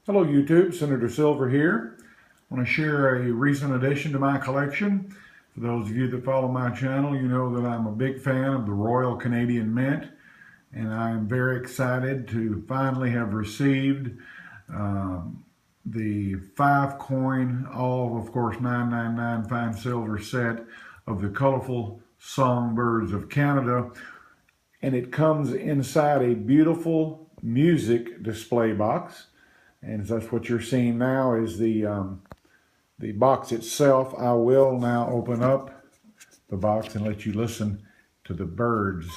Hello YouTube, Senator Silver here. I want to share a recent addition to my collection. For those of you that follow my channel, you know that I'm a big fan of the Royal Canadian Mint, and I am very excited to finally have received the 5-coin, all of course 999 fine silver set of the colorful Songbirds of Canada, and it comes inside a beautiful music display box. And that's what you're seeing now is the box itself. I will now open up the box and let you listen to the birds.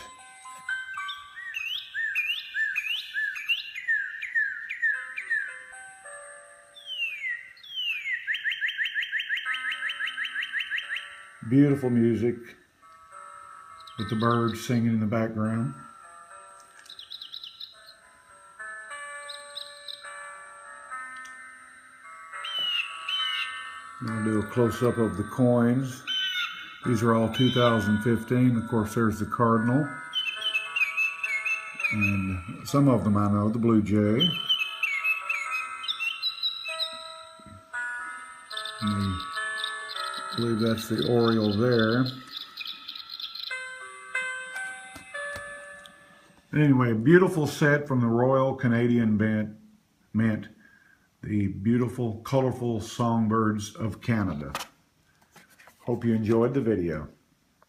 Beautiful music with the birds singing in the background. I'll do a close-up of the coins. These are all 2015. Of course, there's the Cardinal. And some of them I know, the Blue Jay. And I believe that's the Oriole there. Anyway, beautiful set from the Royal Canadian Mint. The beautiful, colorful Songbirds of Canada. Hope you enjoyed the video.